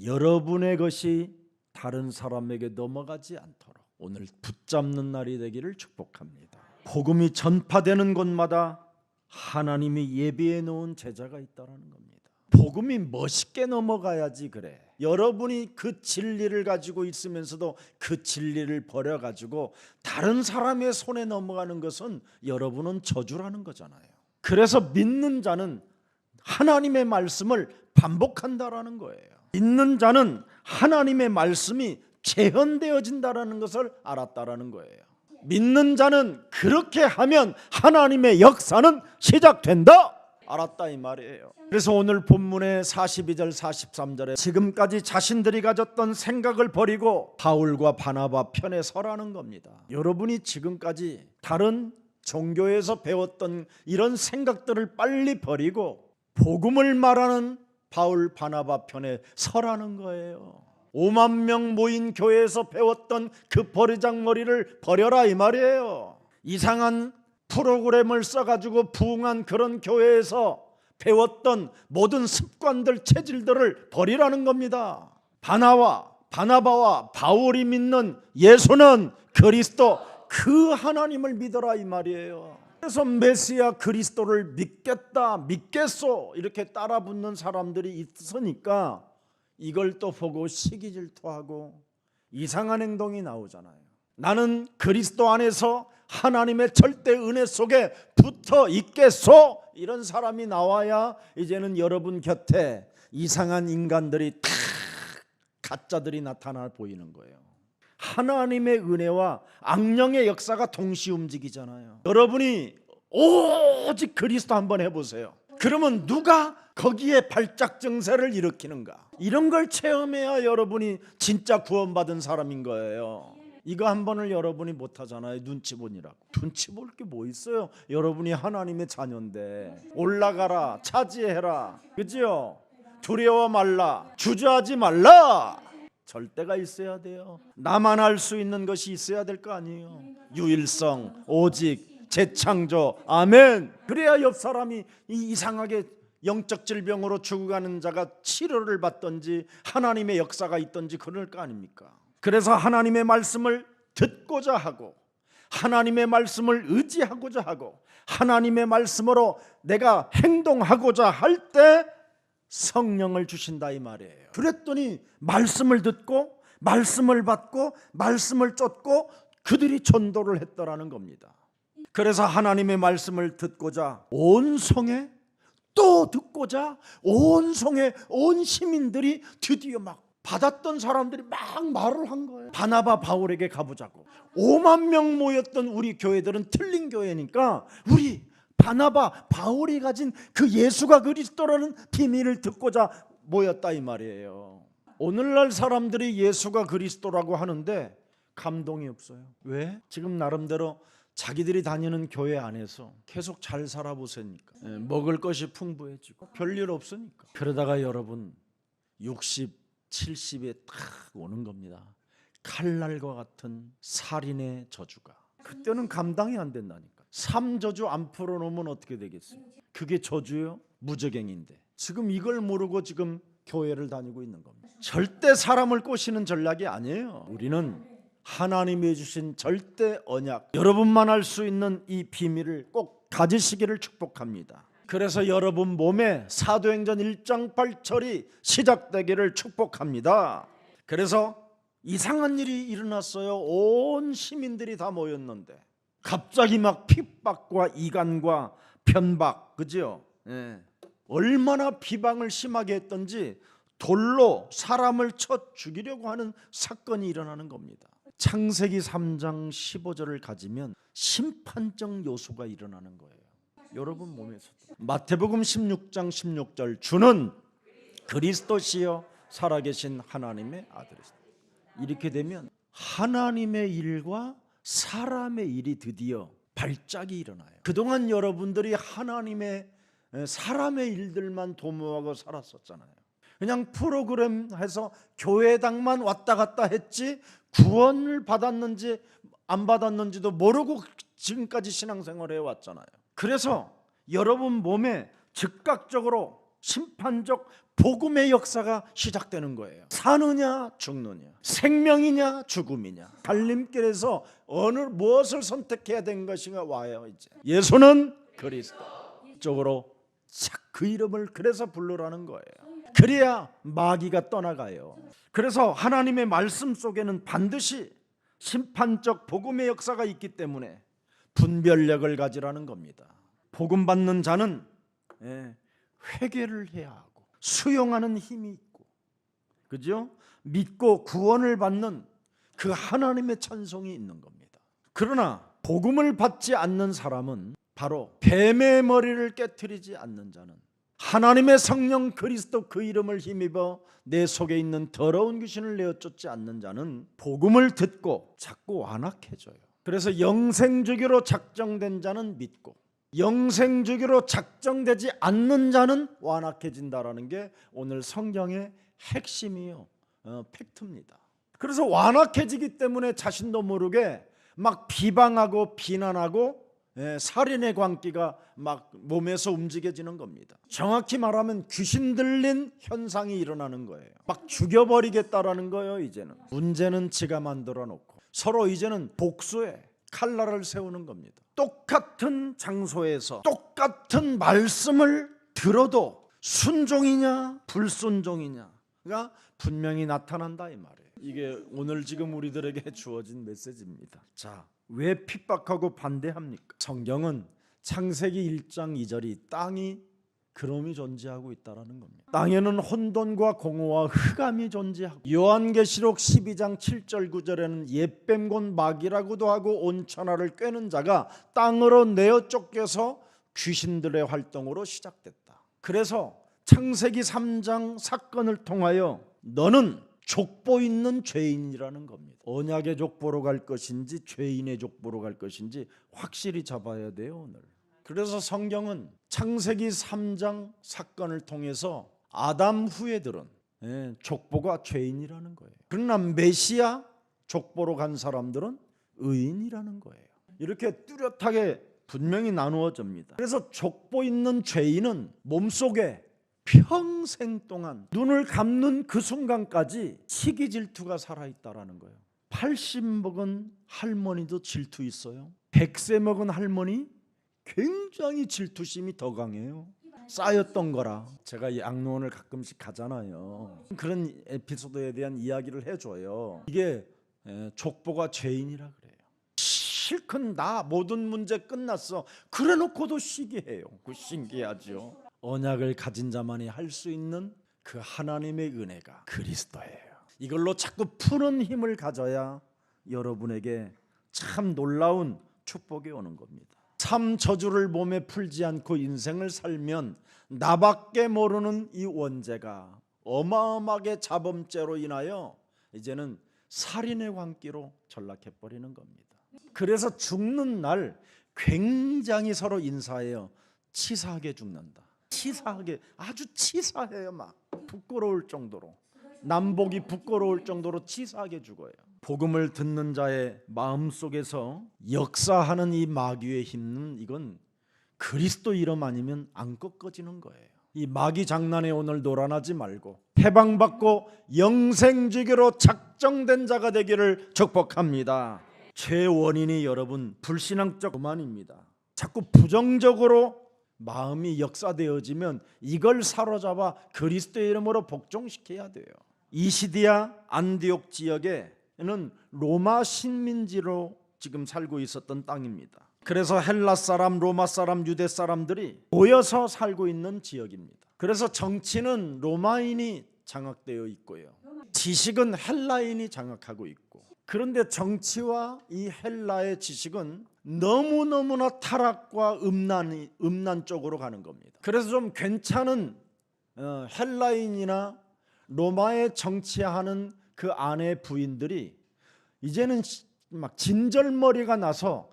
[SPEAKER 1] 여러분의 것이 다른 사람에게 넘어가지 않도록 오늘 붙잡는 날이 되기를 축복합니다. 복음이 전파되는 곳마다 하나님이 예비해 놓은 제자가 있다는 겁니다. 복음이 멋있게 넘어가야지 그래. 여러분이 그 진리를 가지고 있으면서도 그 진리를 버려가지고 다른 사람의 손에 넘어가는 것은 여러분은 저주라는 거잖아요. 그래서 믿는 자는 하나님의 말씀을 반복한다라는 거예요. 믿는 자는 하나님의 말씀이 재현되어진다라는 것을 알았다라는 거예요. 믿는 자는 그렇게 하면 하나님의 역사는 시작된다. 알았다 이 말이에요. 그래서 오늘 본문의 42절 43절에 지금까지 자신들이 가졌던 생각을 버리고 바울과 바나바 편에 서라는 겁니다. 여러분이 지금까지 다른 종교에서 배웠던 이런 생각들을 빨리 버리고 복음을 말하는 바울 바나바 편에 서라는 거예요. 5만 명 모인 교회에서 배웠던 그 버르장머리를 버려라 이 말이에요. 이상한 프로그램을 써가지고 부흥한 그런 교회에서 배웠던 모든 습관들, 체질들을 버리라는 겁니다. 바나바와 바울이 믿는 예수는 그리스도, 그 하나님을 믿어라 이 말이에요. 그래서 메시아 그리스도를 믿겠다, 믿겠소 이렇게 따라붙는 사람들이 있으니까 이걸 또 보고 시기질투하고 이상한 행동이 나오잖아요. 나는 그리스도 안에서 하나님의 절대 은혜 속에 붙어 있겠소 이런 사람이 나와야 이제는 여러분 곁에 이상한 인간들이 다 가짜들이 나타나 보이는 거예요. 하나님의 은혜와 악령의 역사가 동시에 움직이잖아요. 여러분이 오직 그리스도 한번 해보세요. 그러면 누가 거기에 발작 증세를 일으키는가? 이런 걸 체험해야 여러분이 진짜 구원받은 사람인 거예요. 이거 한 번을 여러분이 못하잖아요. 눈치 보니라고. 눈치 볼 게 뭐 있어요? 여러분이 하나님의 자녀인데. 올라가라, 차지해라, 그지요? 두려워 말라, 주저하지 말라. 절대가 있어야 돼요. 나만 알 수 있는 것이 있어야 될 거 아니에요. 유일성, 오직, 재창조, 아멘. 그래야 옆 사람이 이상하게 영적 질병으로 죽어가는 자가 치료를 받든지 하나님의 역사가 있든지 그럴 거 아닙니까? 그래서 하나님의 말씀을 듣고자 하고 하나님의 말씀을 의지하고자 하고 하나님의 말씀으로 내가 행동하고자 할 때 성령을 주신다 이 말이에요. 그랬더니 말씀을 듣고 말씀을 받고 말씀을 쫓고 그들이 전도를 했더라는 겁니다. 그래서 하나님의 말씀을 듣고자 온 성에 또 듣고자 온 성에 온 시민들이 드디어 막 받았던 사람들이 막 말을 한 거예요. 바나바 바울에게 가보자고. 5만 명 모였던 우리 교회들은 틀린 교회니까 우리 바나바 바울이 가진 그 예수가 그리스도라는 비밀을 듣고자 모였다 이 말이에요. 오늘날 사람들이 예수가 그리스도라고 하는데 감동이 없어요. 왜? 지금 나름대로 자기들이 다니는 교회 안에서 계속 잘 살아보세니까 먹을 것이 풍부해지고 별일 없으니까. 그러다가 여러분 60, 70에 딱 오는 겁니다. 칼날과 같은 살인의 저주가. 그때는 감당이 안 된다니까. 3저주 안 풀어놓으면 어떻게 되겠어요? 그게 저주요? 무저갱인데. 지금 이걸 모르고 지금 교회를 다니고 있는 겁니다. 절대 사람을 꼬시는 전략이 아니에요. 우리는 하나님이 주신 절대 언약, 여러분만 알 수 있는 이 비밀을 꼭 가지시기를 축복합니다. 그래서 여러분 몸에 사도행전 1장 8절이 시작되기를 축복합니다. 그래서 이상한 일이 일어났어요. 온 시민들이 다 모였는데 갑자기 막 핍박과 이간과 편박, 그죠? 얼마나 비방을 심하게 했던지 돌로 사람을 쳐 죽이려고 하는 사건이 일어나는 겁니다. 창세기 3장 15절을 가지면 심판적 요소가 일어나는 거예요. 여러분 몸에서. 마태복음 16장 16절 주는 그리스도시요 살아계신 하나님의 아들이시다. 이렇게 되면 하나님의 일과 사람의 일이 드디어 발작이 일어나요. 그동안 여러분들이 하나님의 사람의 일들만 도모하고 살았었잖아요. 그냥 프로그램 해서 교회당만 왔다 갔다 했지 구원을 받았는지 안 받았는지도 모르고 지금까지 신앙생활을 해왔잖아요. 그래서 여러분 몸에 즉각적으로 심판적 복음의 역사가 시작되는 거예요. 사느냐 죽느냐, 생명이냐 죽음이냐, 갈림길에서 어느 무엇을 선택해야 되는 것인가 와요. 이제 예수는 그리스도 쪽으로 그 이름을 그래서 부르라는 거예요. 그래야 마귀가 떠나가요. 그래서 하나님의 말씀 속에는 반드시 심판적 복음의 역사가 있기 때문에 분별력을 가지라는 겁니다. 복음 받는 자는 회개를 해야 하고 수용하는 힘이 있고, 그죠? 믿고 구원을 받는 그 하나님의 찬송이 있는 겁니다. 그러나 복음을 받지 않는 사람은 바로 뱀의 머리를 깨트리지 않는 자는, 하나님의 성령 그리스도 그 이름을 힘입어 내 속에 있는 더러운 귀신을 내어쫓지 않는 자는 복음을 듣고 자꾸 완악해져요. 그래서 영생주기로 작정된 자는 믿고 영생주기로 작정되지 않는 자는 완악해진다라는 게 오늘 성경의 핵심이요, 팩트입니다. 그래서 완악해지기 때문에 자신도 모르게 막 비방하고 비난하고 살인의 광기가 막 몸에서 움직여지는 겁니다. 정확히 말하면 귀신 들린 현상이 일어나는 거예요. 막 죽여버리겠다라는 거예요. 이제는 문제는 지가 만들어 놓고 서로 이제는 복수에 칼날을 세우는 겁니다. 똑같은 장소에서 똑같은 말씀을 들어도 순종이냐 불순종이냐가 분명히 나타난다 이 말이에요. 이게 오늘 지금 우리들에게 주어진 메시지입니다. 자, 왜 핍박하고 반대합니까? 성경은 창세기 1장 2절이 땅이 그놈이 존재하고 있다라는 겁니다. 땅에는 혼돈과 공허와 흑암이 존재하고, 요한계시록 12장 7절 9절에는 옛뱀곤 마귀라고도 하고 온천하를 꿰는 자가 땅으로 내어 쫓겨서 귀신들의 활동으로 시작됐다. 그래서 창세기 3장 사건을 통하여 너는 족보 있는 죄인이라는 겁니다. 언약의 족보로 갈 것인지 죄인의 족보로 갈 것인지 확실히 잡아야 돼요, 오늘. 그래서 성경은 창세기 3장 사건을 통해서 아담 후예들은 족보가 죄인이라는 거예요. 그러나 메시아 족보로 간 사람들은 의인이라는 거예요. 이렇게 뚜렷하게 분명히 나누어집니다. 그래서 족보 있는 죄인은 몸속에 평생 동안 눈을 감는 그 순간까지 시기 질투가 살아있다라는 거예요. 80 먹은 할머니도 질투 있어요. 100세 먹은 할머니 굉장히 질투심이 더 강해요. 쌓였던 거라. 제가 양로원을 가끔씩 가잖아요. 그런 에피소드에 대한 이야기를 해줘요. 이게 족보가 죄인이라 그래요. 실컷 나 모든 문제 끝났어. 그래놓고도 시기해요. 그 신기하죠. 언약을 가진 자만이 할 수 있는 그 하나님의 은혜가 그리스도예요. 이걸로 자꾸 푸는 힘을 가져야 여러분에게 참 놀라운 축복이 오는 겁니다. 참 저주를 몸에 풀지 않고 인생을 살면 나밖에 모르는 이 원죄가 어마어마하게 자범죄로 인하여 이제는 살인의 광기로 전락해버리는 겁니다. 그래서 죽는 날 굉장히 서로 인사해요. 치사하게 죽는다. 치사하게, 아주 치사해요. 막 부끄러울 정도로, 남복이 부끄러울 정도로 치사하게 죽어요. 복음을 듣는 자의 마음속에서 역사하는 이 마귀의 힘은 이건 그리스도 이름 아니면 안 꺾어지는 거예요. 이 마귀 장난에 오늘 놀아나지 말고 해방받고 영생지기로 작정된 자가 되기를 축복합니다. 죄 원인이 여러분 불신앙적 교만입니다. 자꾸 부정적으로 마음이 역사되어지면 이걸 사로잡아 그리스도의 이름으로 복종시켜야 돼요. 이시디아 안디옥 지역에는 로마 식민지로 지금 살고 있었던 땅입니다. 그래서 헬라 사람, 로마 사람, 유대 사람들이 모여서 살고 있는 지역입니다. 그래서 정치는 로마인이 장악되어 있고요. 지식은 헬라인이 장악하고 있고, 그런데 정치와 이 헬라의 지식은 너무너무나 타락과 음란 쪽으로 가는 겁니다. 그래서 좀 괜찮은 헬라인이나 로마의 정치하는 그 아내 부인들이 이제는 막 진절머리가 나서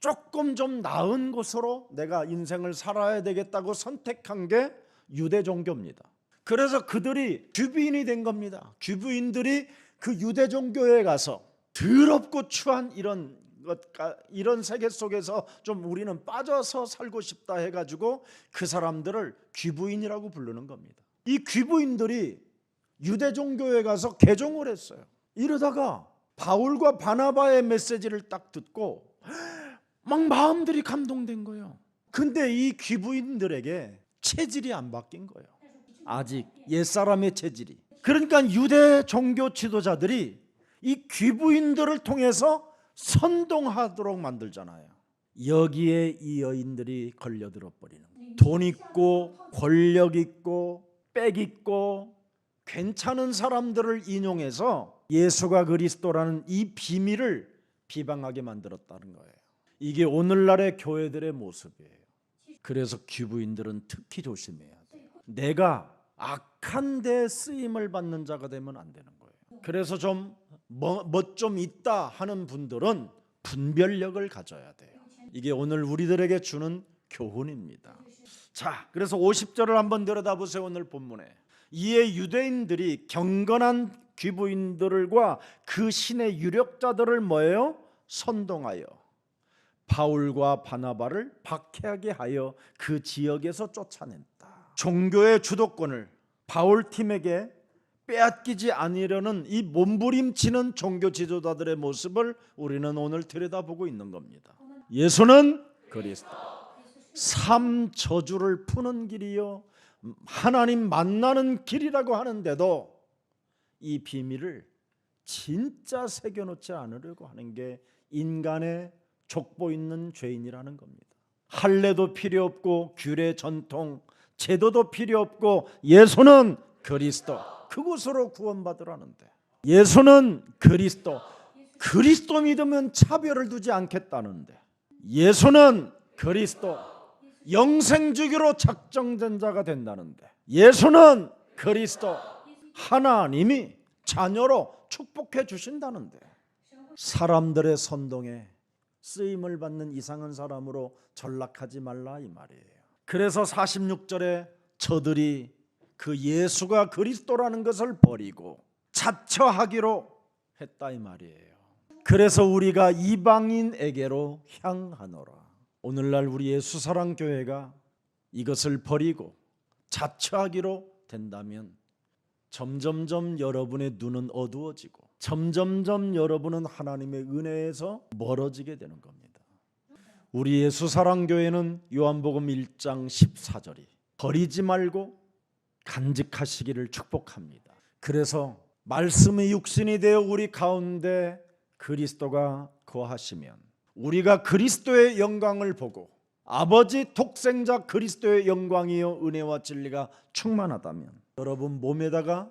[SPEAKER 1] 조금 좀 나은 곳으로 내가 인생을 살아야 되겠다고 선택한 게 유대 종교입니다. 그래서 그들이 귀부인이 된 겁니다. 귀부인들이 그 유대 종교에 가서 더럽고 추한 이런 세계 속에서 좀 우리는 빠져서 살고 싶다 해가지고 그 사람들을 귀부인이라고 부르는 겁니다. 이 귀부인들이 유대 종교에 가서 개종을 했어요. 이러다가 바울과 바나바의 메시지를 딱 듣고 막 마음들이 감동된 거예요. 근데 이 귀부인들에게 체질이 안 바뀐 거예요. 아직 옛사람의 체질이. 그러니까 유대 종교 지도자들이 이 귀부인들을 통해서 선동하도록 만들잖아요. 여기에 이 여인들이 걸려들어 버리는 거예요. 돈 있고 권력 있고 빽 있고 괜찮은 사람들을 인용해서 예수가 그리스도라는 이 비밀을 비방하게 만들었다는 거예요. 이게 오늘날의 교회들의 모습이에요. 그래서 귀부인들은 특히 조심해야 돼요. 내가 악한 데 쓰임을 받는 자가 되면 안 되는 거예요. 그래서 좀 있다 하는 분들은 분별력을 가져야 돼요. 이게 오늘 우리들에게 주는 교훈입니다. 자, 그래서 50절을 한번 들여다보세요. 오늘 본문에 이에 유대인들이 경건한 귀부인들과 그 신의 유력자들을 뭐예요? 선동하여 바울과 바나바를 박해하게 하여 그 지역에서 쫓아냈다. 종교의 주도권을 바울 팀에게 빼앗기지 않으려는 이 몸부림치는 종교 지도자들의 모습을 우리는 오늘 들여다보고 있는 겁니다. 예수는 그리스도, 삶 저주를 푸는 길이요 하나님 만나는 길이라고 하는데도 이 비밀을 진짜 새겨놓지 않으려고 하는 게 인간의 족보 있는 죄인이라는 겁니다. 할례도 필요 없고 규례 전통 제도도 필요 없고 예수는 그리스도, 그곳으로 구원받으라는데, 예수는 그리스도, 그리스도 믿으면 차별을 두지 않겠다는데, 예수는 그리스도, 영생 주기로 작정된 자가 된다는데, 예수는 그리스도, 하나님이 자녀로 축복해 주신다는데, 사람들의 선동에 쓰임을 받는 이상한 사람으로 전락하지 말라 이 말이에요. 그래서 46절에 저들이 그 예수가 그리스도라는 것을 버리고 자처하기로 했다 이 말이에요. 그래서 우리가 이방인에게로 향하노라. 오늘날 우리 예수사랑교회가 이것을 버리고 자처하기로 된다면 점점점 여러분의 눈은 어두워지고 점점점 여러분은 하나님의 은혜에서 멀어지게 되는 겁니다. 우리 예수사랑교회는 요한복음 1장 14절이 버리지 말고 간직하시기를 축복합니다. 그래서 말씀이 육신이 되어 우리 가운데 그리스도가 거하시면 우리가 그리스도의 영광을 보고 아버지 독생자 그리스도의 영광이요 은혜와 진리가 충만하다면 여러분 몸에다가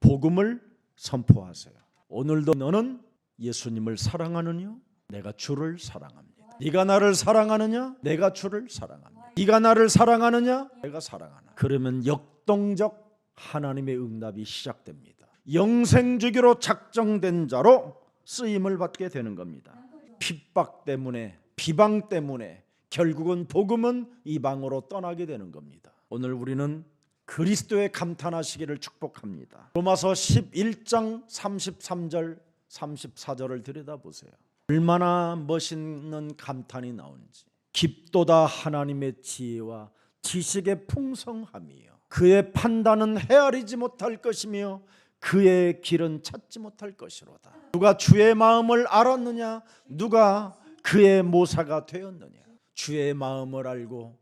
[SPEAKER 1] 복음을 선포하세요. 오늘도 너는 예수님을 사랑하느냐? 내가 주를 사랑합니다. 네가 나를 사랑하느냐? 내가 주를 사랑합니다. 네가 나를 사랑하느냐? 내가 사랑하나. 그러면 역동적 하나님의 응답이 시작됩니다. 영생주기로 작정된 자로 쓰임을 받게 되는 겁니다. 핍박 때문에, 비방 때문에 결국은 복음은 이방으로 떠나게 되는 겁니다. 오늘 우리는 그리스도의 감탄하시기를 축복합니다. 로마서 11장 33절 34절을 들여다보세요. 얼마나 멋있는 감탄이 나오는지. 깊도다 하나님의 지혜와 지식의 풍성함이요 그의 판단은 헤아리지 못할 것이며 그의 길은 찾지 못할 것이로다. 누가 주의 마음을 알았느냐? 누가 그의 모사가 되었느냐? 주의 마음을 알고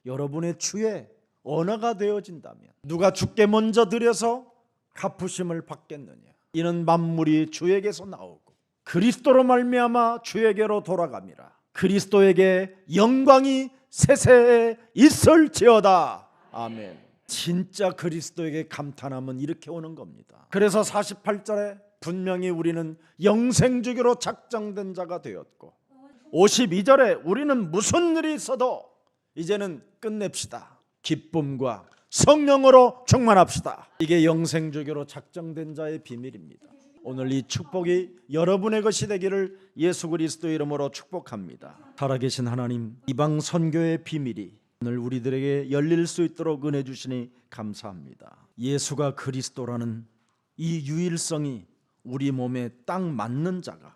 [SPEAKER 1] 여러분의 주의 언어가 되어진다면 누가 주께 먼저 드려서 갚으심을 받겠느냐? 이는 만물이 주에게서 나오고 그리스도로 말미암아 주에게로 돌아갑니다. 그리스도에게 영광이 세세에 있을지어다. 아멘. 진짜 그리스도에게 감탄하면 이렇게 오는 겁니다. 그래서 48절에 분명히 우리는 영생주기로 작정된 자가 되었고 52절에 우리는 무슨 일이 있어도 이제는 끝냅시다. 기쁨과 성령으로 충만합시다. 이게 영생주기로 작정된 자의 비밀입니다. 오늘 이 축복이 여러분의 것이 되기를 예수 그리스도 이름으로 축복합니다. 살아계신 하나님, 이방 선교의 비밀이 오늘 우리들에게 열릴 수 있도록 은혜 주시니 감사합니다. 예수가 그리스도라는 이 유일성이 우리 몸에 딱 맞는 자가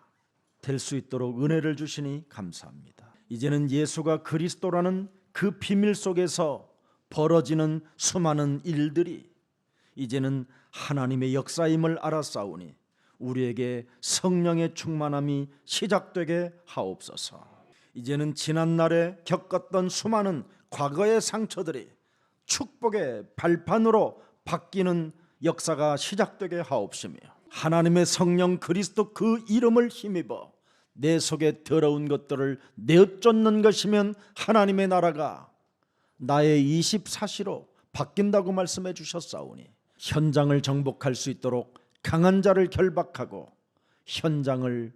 [SPEAKER 1] 될 수 있도록 은혜를 주시니 감사합니다. 이제는 예수가 그리스도라는 그 비밀 속에서 벌어지는 수많은 일들이 이제는 하나님의 역사임을 알았사오니 우리에게 성령의 충만함이 시작되게 하옵소서. 이제는 지난날에 겪었던 수많은 과거의 상처들이 축복의 발판으로 바뀌는 역사가 시작되게 하옵시며 하나님의 성령 그리스도 그 이름을 힘입어 내 속에 더러운 것들을 내어쫓는 것이면 하나님의 나라가 나의 24시로 바뀐다고 말씀해 주셨사오니 현장을 정복할 수 있도록 강한 자를 결박하고 현장을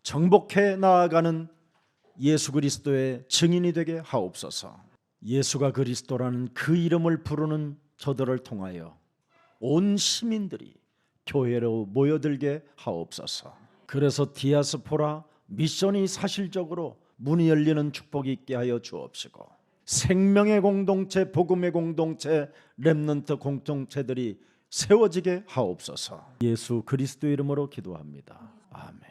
[SPEAKER 1] 정복해 나아가는 예수 그리스도의 증인이 되게 하옵소서. 예수가 그리스도라는 그 이름을 부르는 저들을 통하여 온 시민들이 교회로 모여들게 하옵소서. 그래서 디아스포라 미션이 사실적으로 문이 열리는 축복이 있게 하여 주옵시고 생명의 공동체, 복음의 공동체, 렘넌트 공동체들이 세워지게 하옵소서. 예수 그리스도 이름으로 기도합니다. 아멘.